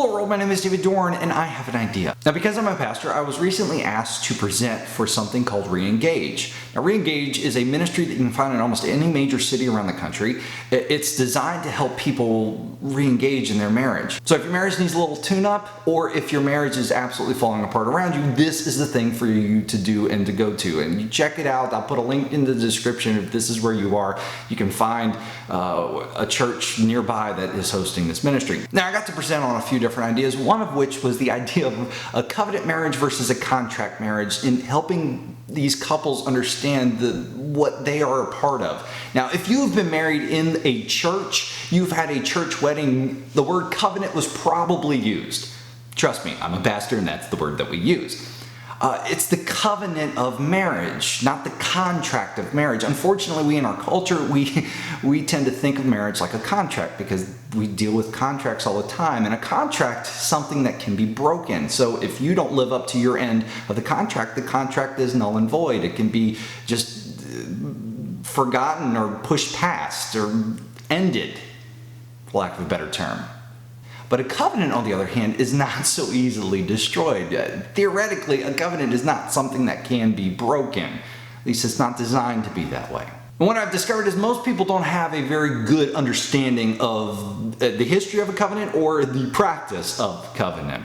Hello world, my name is David Dorn and I have an idea. Now because I'm a pastor, I was recently asked to present for something called Re-Engage. Now Re-Engage is a ministry that you can find in almost any major city around the country. It's designed to help people re-engage in their marriage. So if your marriage needs a little tune-up, or if your marriage is absolutely falling apart around you, this is the thing for you to do and to go to. And you check it out. I'll put a link in the description if this is where you are. You can find a church nearby that is hosting this ministry. Now I got to present on a few different ideas, one of which was the idea of a covenant marriage versus a contract marriage, in helping these couples understand what they are a part of. Now, if you've been married in a church, you've had a church wedding, the word covenant was probably used. Trust me, I'm a pastor and that's the word that we use. It's the covenant of marriage, not the contract of marriage. Unfortunately, we in our culture, we tend to think of marriage like a contract because we deal with contracts all the time. And a contract is something that can be broken. So if you don't live up to your end of the contract is null and void. It can be just forgotten or pushed past or ended, for lack of a better term. But a covenant, on the other hand, is not so easily destroyed. Theoretically, a covenant is not something that can be broken. At least it's not designed to be that way. And what I've discovered is most people don't have a very good understanding of the history of a covenant or the practice of covenant.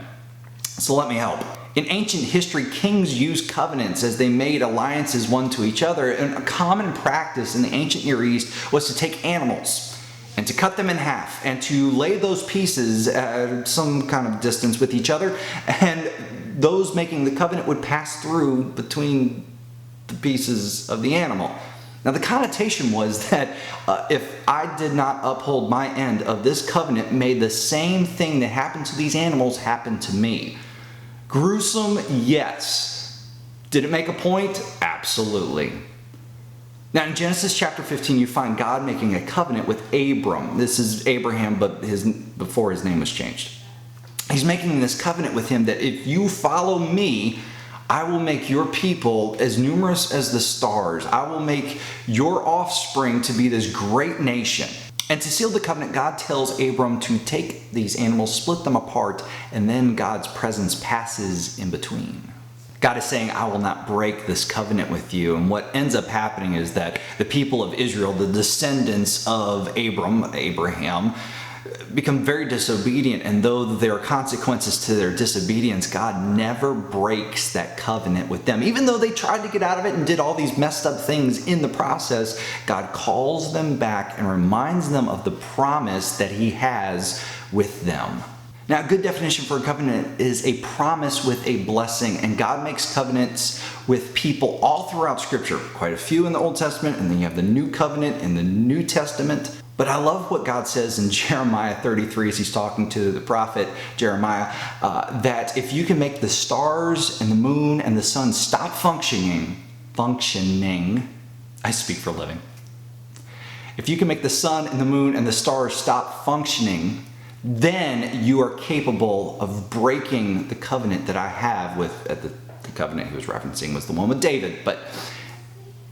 So let me help. In ancient history, kings used covenants as they made alliances one to each other. And a common practice in the ancient Near East was to take animals and to cut them in half and to lay those pieces at some kind of distance with each other, and those making the covenant would pass through between the pieces of the animal. Now the connotation was that if I did not uphold my end of this covenant, may the same thing that happened to these animals happen to me. Gruesome, yes. Did it make a point? Absolutely. Now in Genesis chapter 15, you find God making a covenant with Abram. This is Abraham, but before his name was changed. He's making this covenant with him that if you follow me, I will make your people as numerous as the stars. I will make your offspring to be this great nation. And to seal the covenant, God tells Abram to take these animals, split them apart, and then God's presence passes in between. God is saying, I will not break this covenant with you. And what ends up happening is that the people of Israel, the descendants of Abraham, become very disobedient. And though there are consequences to their disobedience, God never breaks that covenant with them. Even though they tried to get out of it and did all these messed up things in the process, God calls them back and reminds them of the promise that He has with them. Now, a good definition for a covenant is a promise with a blessing, and God makes covenants with people all throughout Scripture. Quite a few in the Old Testament, and then you have the New Covenant in the New Testament. But I love what God says in Jeremiah 33 as He's talking to the prophet Jeremiah, that if you can make the stars and the moon and the sun stop functioning, I speak for a living. If you can make the sun and the moon and the stars stop functioning, then you are capable of breaking the covenant that I have with, the covenant he was referencing was the one with David, but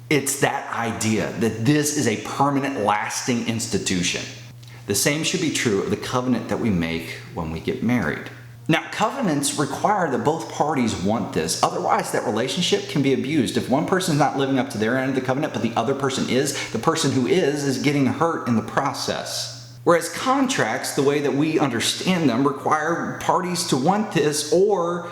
it's that idea that this is a permanent, lasting institution. The same should be true of the covenant that we make when we get married. Now, covenants require that both parties want this. Otherwise, that relationship can be abused. If one person's not living up to their end of the covenant, but the other person is, the person who is getting hurt in the process. Whereas contracts, the way that we understand them, require parties to want this or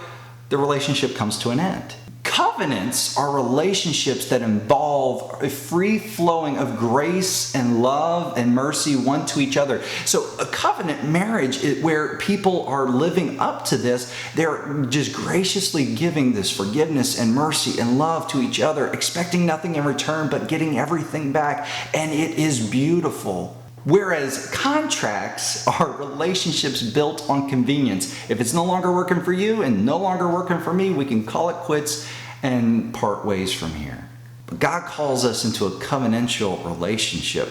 the relationship comes to an end. Covenants are relationships that involve a free flowing of grace and love and mercy one to each other. So a covenant marriage is where people are living up to this. They're just graciously giving this forgiveness and mercy and love to each other, expecting nothing in return but getting everything back. And it is beautiful. Whereas contracts are relationships built on convenience. If it's no longer working for you and no longer working for me, we can call it quits and part ways from here. But God calls us into a covenantal relationship,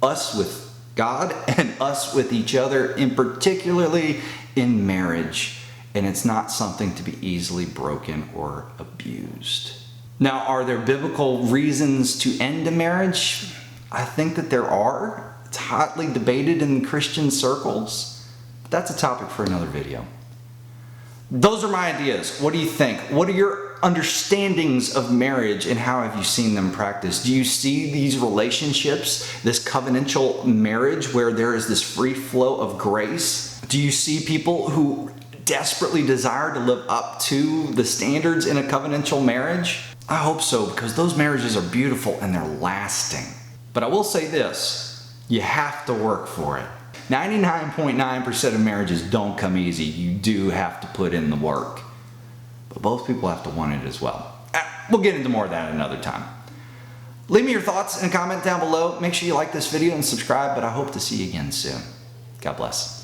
us with God and us with each other, and particularly in marriage. And it's not something to be easily broken or abused. Now, are there biblical reasons to end a marriage? I think that there are. It's hotly debated in Christian circles. that's a topic for another video. Those are my ideas. What do you think? What are your understandings of marriage and how have you seen them practiced? Do you see these relationships, this covenantal marriage where there is this free flow of grace? Do you see people who desperately desire to live up to the standards in a covenantal marriage? I hope so, because those marriages are beautiful and they're lasting. But I will say this, you have to work for it. 99.9% of marriages don't come easy. You do have to put in the work. But both people have to want it as well. We'll get into more of that another time. Leave me your thoughts and a comment down below. Make sure you like this video and subscribe, but I hope to see you again soon. God bless.